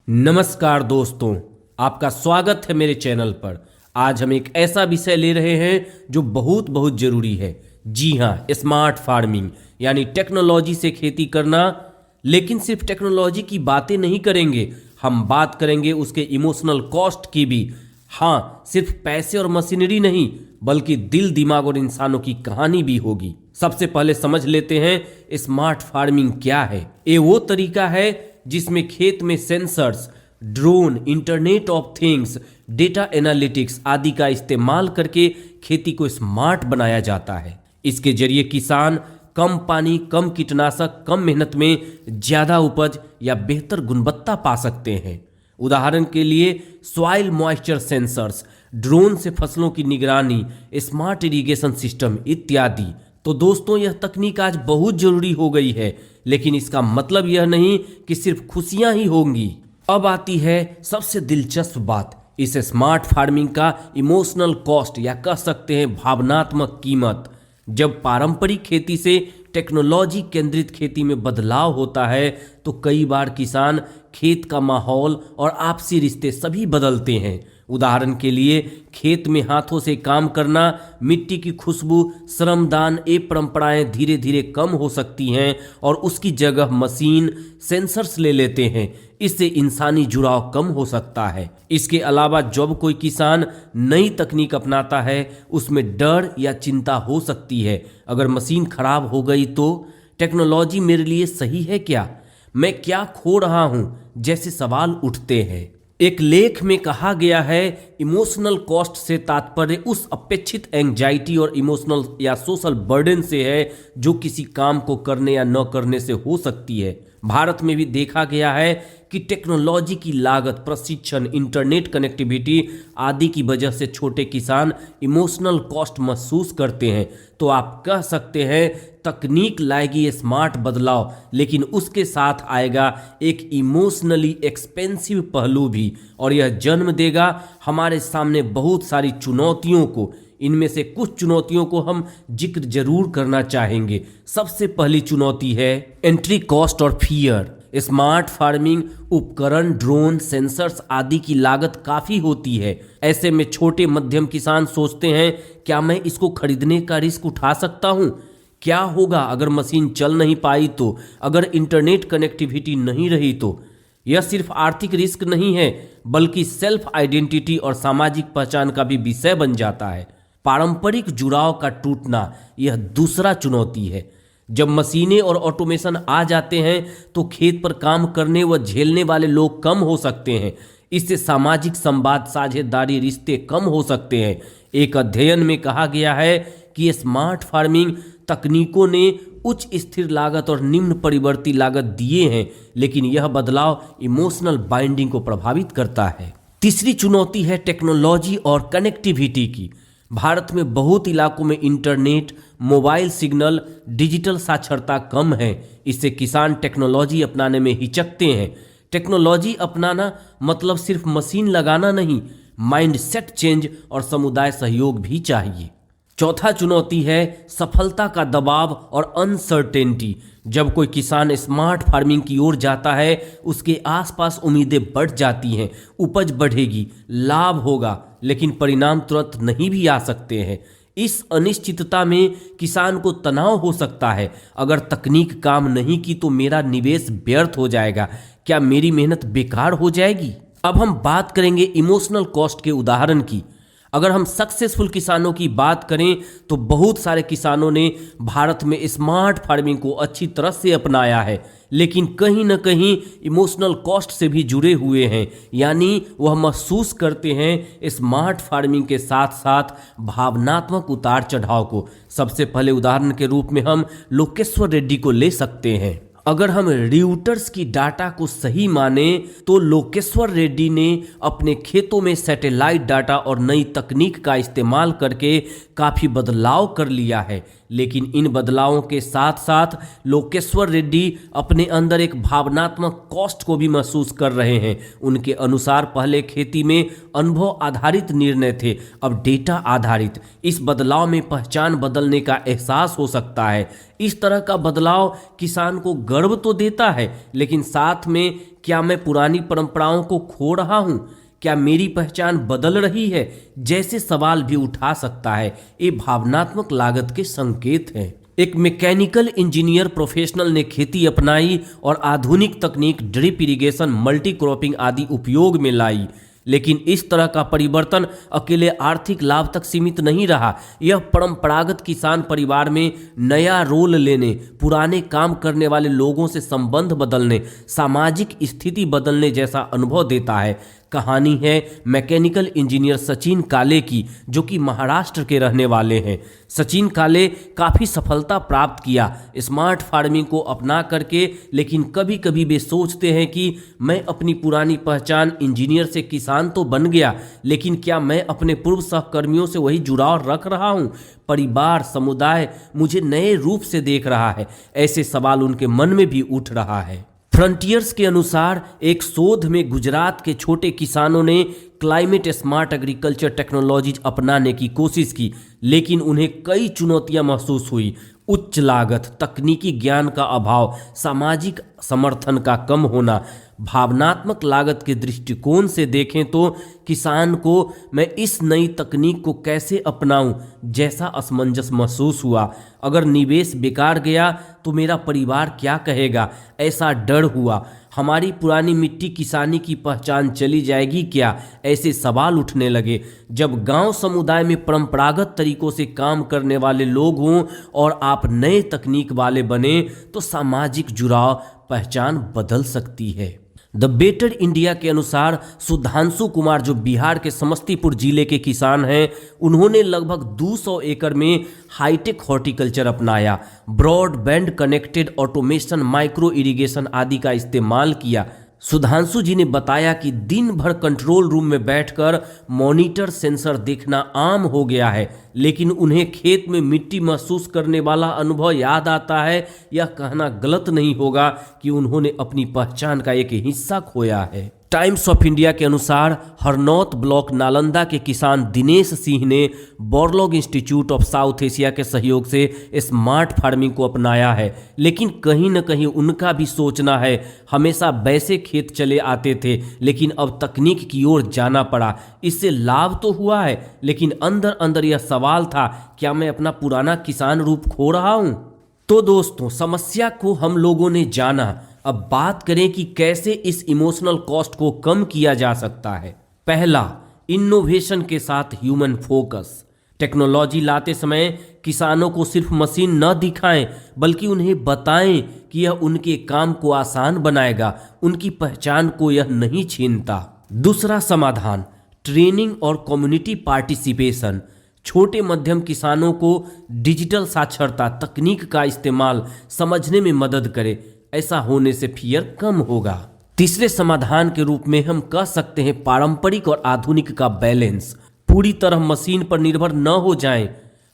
नमस्कार दोस्तों, आपका स्वागत है मेरे चैनल पर। आज हम एक ऐसा विषय ले रहे हैं जो बहुत ज़रूरी है। जी हाँ, स्मार्ट फार्मिंग यानी टेक्नोलॉजी से खेती करना। लेकिन सिर्फ टेक्नोलॉजी की बातें नहीं करेंगे, हम बात करेंगे उसके इमोशनल कॉस्ट की भी। हाँ, सिर्फ पैसे और मशीनरी नहीं, बल्कि दिल, दिमाग और इंसानों की कहानी भी होगी। सबसे पहले समझ लेते हैं स्मार्ट फार्मिंग क्या है। ये वो तरीका है जिसमें खेत में sensors, drone, internet of things, data analytics आदि का इस्तेमाल करके खेती को स्मार्ट बनाया जाता है। इसके जरिए किसान कम पानी, कम कीटनाशक, कम मेहनत में ज़्यादा उपज या बेहतर गुणवत्ता पा सकते हैं। उदाहरण के लिए सॉइल मॉइस्चर सेंसर्स, ड्रोन से फसलों की निगरानी, स्मार्ट इरिगेशन सिस्टम इत्यादि। तो दोस्तों, यह तकनीक आज बहुत ज़रूरी हो गई है, लेकिन इसका मतलब यह नहीं कि सिर्फ खुशियां ही होंगी। अब आती है सबसे दिलचस्प बात, इस स्मार्ट फार्मिंग का इमोशनल कॉस्ट या कह सकते हैं भावनात्मक कीमत। जब पारंपरिक खेती से टेक्नोलॉजी केंद्रित खेती में बदलाव होता है तो कई बार किसान, खेत का माहौल और आपसी रिश्ते सभी बदलते हैं। उदाहरण के लिए खेत में हाथों से काम करना, मिट्टी की खुशबू, श्रमदान, ये परंपराएं धीरे धीरे कम हो सकती हैं और उसकी जगह मशीन, सेंसर्स ले लेते हैं। इससे इंसानी जुड़ाव कम हो सकता है। इसके अलावा जब कोई किसान नई तकनीक अपनाता है, उसमें डर या चिंता हो सकती है। अगर मशीन खराब हो गई तो टेक्नोलॉजी मेरे लिए सही है क्या? मैं क्या खो रहा हूं? जैसे सवाल उठते हैं। एक लेख में कहा गया है, इमोशनल कॉस्ट से तात्पर्य उस अपेक्षित एंजाइटी और इमोशनल या सोशल बर्डन से है जो किसी काम को करने या न करने से हो सकती है। भारत में भी देखा गया है कि टेक्नोलॉजी की लागत, प्रशिक्षण, इंटरनेट कनेक्टिविटी आदि की वजह से छोटे किसान इमोशनल कॉस्ट महसूस करते हैं। तो आप कह सकते हैं तकनीक लाएगी ये स्मार्ट बदलाव, लेकिन उसके साथ आएगा एक इमोशनली एक्सपेंसिव पहलू भी, और यह जन्म देगा हमारे सामने बहुत सारी चुनौतियों को। इनमें से कुछ चुनौतियों को हम जिक्र जरूर करना चाहेंगे। सबसे पहली चुनौती है एंट्री कॉस्ट और फियर। स्मार्ट फार्मिंग उपकरण, ड्रोन, सेंसर्स आदि की लागत काफ़ी होती है। ऐसे में छोटे मध्यम किसान सोचते हैं, क्या मैं इसको खरीदने का रिस्क उठा सकता हूँ? क्या होगा अगर मशीन चल नहीं पाई तो? अगर इंटरनेट कनेक्टिविटी नहीं रही तो? यह सिर्फ आर्थिक रिस्क नहीं है, बल्कि सेल्फ आइडेंटिटी और सामाजिक पहचान का भी विषय बन जाता है। पारंपरिक जुड़ाव का टूटना, यह दूसरा चुनौती है। जब मशीनें और ऑटोमेशन आ जाते हैं तो खेत पर काम करने व झेलने वाले लोग कम हो सकते हैं। इससे सामाजिक संवाद, साझेदारी, रिश्ते कम हो सकते हैं। एक अध्ययन में कहा गया है कि स्मार्ट फार्मिंग तकनीकों ने उच्च स्थिर लागत और निम्न परिवर्ती लागत दिए हैं, लेकिन यह बदलाव इमोशनल बाइंडिंग को प्रभावित करता है। तीसरी चुनौती है टेक्नोलॉजी और कनेक्टिविटी की। भारत में बहुत इलाकों में इंटरनेट, मोबाइल सिग्नल, डिजिटल साक्षरता कम है। इससे किसान टेक्नोलॉजी अपनाने में हिचकते हैं। टेक्नोलॉजी अपनाना मतलब सिर्फ मशीन लगाना नहीं, माइंडसेट चेंज और समुदाय सहयोग भी चाहिए। चौथा चुनौती है सफलता का दबाव और अनसर्टेनिटी। जब कोई किसान स्मार्ट फार्मिंग की ओर जाता है, उसके आसपास उम्मीदें बढ़ जाती हैं। उपज बढ़ेगी, लाभ होगा, लेकिन परिणाम तुरंत नहीं भी आ सकते हैं। इस अनिश्चितता में किसान को तनाव हो सकता है। अगर तकनीक काम नहीं की तो मेरा निवेश व्यर्थ हो जाएगा। क्या मेरी मेहनत बेकार हो जाएगी? अब हम बात करेंगे इमोशनल कॉस्ट के उदाहरण की। अगर हम सक्सेसफुल किसानों की बात करें तो बहुत सारे किसानों ने भारत में स्मार्ट फार्मिंग को अच्छी तरह से अपनाया है, लेकिन कहीं ना कहीं इमोशनल कॉस्ट से भी जुड़े हुए हैं। यानी वह महसूस करते हैं स्मार्ट फार्मिंग के साथ साथ भावनात्मक उतार चढ़ाव को। सबसे पहले उदाहरण के रूप में हम लोकेश्वर रेड्डी को ले सकते हैं। अगर हम र्यूटर्स की डाटा को सही माने तो लोकेश्वर रेड्डी ने अपने खेतों में सैटेलाइट डाटा और नई तकनीक का इस्तेमाल करके काफ़ी बदलाव कर लिया है। लेकिन इन बदलावों के साथ साथ लोकेश्वर रेड्डी अपने अंदर एक भावनात्मक कॉस्ट को भी महसूस कर रहे हैं। उनके अनुसार पहले खेती में अनुभव आधारित निर्णय थे, अब डेटा आधारित। इस बदलाव में पहचान बदलने का एहसास हो सकता है। इस तरह का बदलाव किसान को गर्व तो देता है, लेकिन साथ में क्या मैं पुरानी परंपराओं को खो रहा हूं? क्या मेरी पहचान बदल रही है? जैसे सवाल भी उठा सकता है। ये भावनात्मक लागत के संकेत हैं। एक मैकेनिकल इंजीनियर प्रोफेशनल ने खेती अपनाई और आधुनिक तकनीक ड्रिप इरिगेशन, मल्टी क्रॉपिंग आदि उपयोग में लाई, लेकिन इस तरह का परिवर्तन अकेले आर्थिक लाभ तक सीमित नहीं रहा। यह परंपरागत किसान परिवार में नया रोल लेने, पुराने काम करने वाले लोगों से संबंध बदलने, सामाजिक स्थिति बदलने जैसा अनुभव देता है। कहानी है मैकेनिकल इंजीनियर सचिन काले की, जो कि महाराष्ट्र के रहने वाले हैं। सचिन काले काफ़ी सफलता प्राप्त किया स्मार्ट फार्मिंग को अपना करके, लेकिन कभी कभी वे सोचते हैं कि मैं अपनी पुरानी पहचान इंजीनियर से किसान तो बन गया, लेकिन क्या मैं अपने पूर्व सहकर्मियों से वही जुड़ाव रख रहा हूँ? परिवार, समुदाय मुझे नए रूप से देख रहा है। ऐसे सवाल उनके मन में भी उठ रहा है। फ्रंटियर्स के अनुसार एक शोध में गुजरात के छोटे किसानों ने क्लाइमेट स्मार्ट एग्रीकल्चर टेक्नोलॉजीज अपनाने की कोशिश की, लेकिन उन्हें कई चुनौतियां महसूस हुई। उच्च लागत, तकनीकी ज्ञान का अभाव, सामाजिक समर्थन का कम होना। भावनात्मक लागत के दृष्टिकोण से देखें तो किसान को मैं इस नई तकनीक को कैसे अपनाऊं जैसा असमंजस महसूस हुआ। अगर निवेश बेकार गया तो मेरा परिवार क्या कहेगा, ऐसा डर हुआ। हमारी पुरानी मिट्टी किसानी की पहचान चली जाएगी क्या, ऐसे सवाल उठने लगे। जब गांव समुदाय में परंपरागत तरीकों से काम करने वाले लोग हों और आप नए तकनीक वाले बने, तो सामाजिक जुड़ाव, पहचान बदल सकती है। द बेटर इंडिया के अनुसार सुधांशु कुमार, जो बिहार के समस्तीपुर जिले के किसान हैं, उन्होंने लगभग 200 एकड़ में हाईटेक हॉर्टिकल्चर अपनाया, broadband connected automation, micro irrigation आदि का इस्तेमाल किया। सुधांशु जी ने बताया कि दिन भर कंट्रोल रूम में बैठकर मॉनिटर सेंसर देखना आम हो गया है, लेकिन उन्हें खेत में मिट्टी महसूस करने वाला अनुभव याद आता है। यह कहना गलत नहीं होगा कि उन्होंने अपनी पहचान का एक हिस्सा खोया है। टाइम्स ऑफ इंडिया के अनुसार हरनौत ब्लॉक नालंदा के किसान दिनेश सिंह ने Borlaug institute of south Asia के सहयोग से स्मार्ट फार्मिंग को अपनाया है, लेकिन कहीं न कहीं उनका भी सोचना है। हमेशा वैसे खेत चले आते थे, लेकिन अब तकनीक की ओर जाना पड़ा। इससे लाभ तो हुआ है, लेकिन अंदर अंदर यह सवाल था, क्या मैं अपना पुराना किसान रूप खो रहा हूँ? तो दोस्तों, समस्या को हम लोगों ने जाना। अब बात करें कि कैसे इस इमोशनल कॉस्ट को कम किया जा सकता है। पहला, इनोवेशन के साथ ह्यूमन फोकस। टेक्नोलॉजी लाते समय किसानों को सिर्फ मशीन न दिखाएं, बल्कि उन्हें बताएं कि यह उनके काम को आसान बनाएगा, उनकी पहचान को यह नहीं छीनता। दूसरा समाधान, ट्रेनिंग और कम्युनिटी पार्टिसिपेशन। छोटे मध्यम किसानों को डिजिटल साक्षरता, तकनीक का इस्तेमाल समझने में मदद करे। ऐसा होने से फियर कम होगा। तीसरे समाधान के रूप में हम कह सकते हैं पारंपरिक और आधुनिक का बैलेंस। पूरी तरह मशीन पर निर्भर न हो जाएं,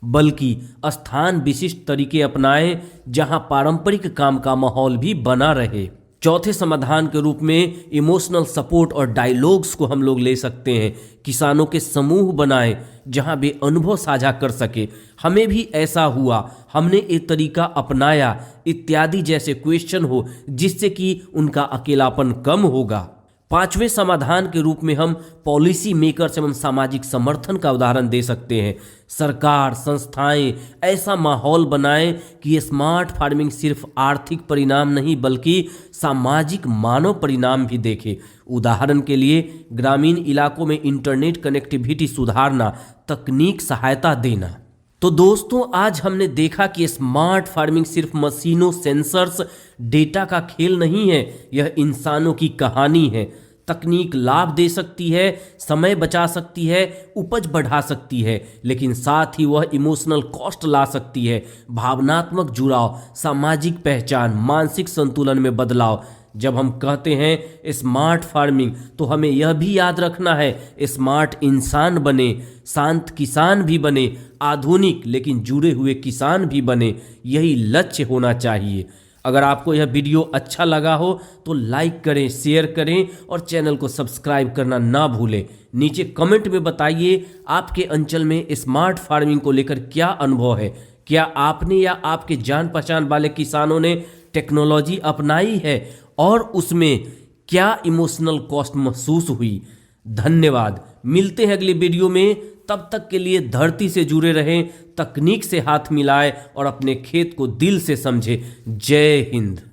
बल्कि स्थान विशिष्ट तरीके अपनाएं जहां पारंपरिक काम का माहौल भी बना रहे। चौथे समाधान के रूप में इमोशनल सपोर्ट और डायलॉग्स को हम लोग ले सकते हैं। किसानों के समूह बनाएं जहां वे अनुभव साझा कर सके, हमें भी ऐसा हुआ, हमने ये तरीका अपनाया इत्यादि जैसे क्वेश्चन हो, जिससे कि उनका अकेलापन कम होगा। पांचवें समाधान के रूप में हम पॉलिसी मेकर्स एवं सामाजिक समर्थन का उदाहरण दे सकते हैं। सरकार, संस्थाएं ऐसा माहौल बनाएं कि स्मार्ट फार्मिंग सिर्फ आर्थिक परिणाम नहीं बल्कि सामाजिक मानव परिणाम भी देखे। उदाहरण के लिए ग्रामीण इलाकों में इंटरनेट कनेक्टिविटी सुधारना, तकनीक सहायता देना। तो दोस्तों, आज हमने देखा कि स्मार्ट फार्मिंग सिर्फ मशीनों, सेंसर्स, डेटा का खेल नहीं है, यह इंसानों की कहानी है। तकनीक लाभ दे सकती है, समय बचा सकती है, उपज बढ़ा सकती है, लेकिन साथ ही वह इमोशनल कॉस्ट ला सकती है। भावनात्मक जुड़ाव, सामाजिक पहचान, मानसिक संतुलन में बदलाव। जब हम कहते हैं स्मार्ट फार्मिंग, तो हमें यह भी याद रखना है, स्मार्ट इंसान बने, शांत किसान भी बने, आधुनिक लेकिन जुड़े हुए किसान भी बने। यही लक्ष्य होना चाहिए। अगर आपको यह वीडियो अच्छा लगा हो तो लाइक करें, शेयर करें और चैनल को सब्सक्राइब करना ना भूलें। नीचे कमेंट में बताइए आपके अंचल में स्मार्ट फार्मिंग को लेकर क्या अनुभव है। क्या आपने या आपके जान पहचान वाले किसानों ने टेक्नोलॉजी अपनाई है और उसमें क्या इमोशनल कॉस्ट महसूस हुई? धन्यवाद। मिलते हैं अगली वीडियो में, तब तक के लिए धरती से जुड़े रहें, तकनीक से हाथ मिलाएं और अपने खेत को दिल से समझें। जय हिंद।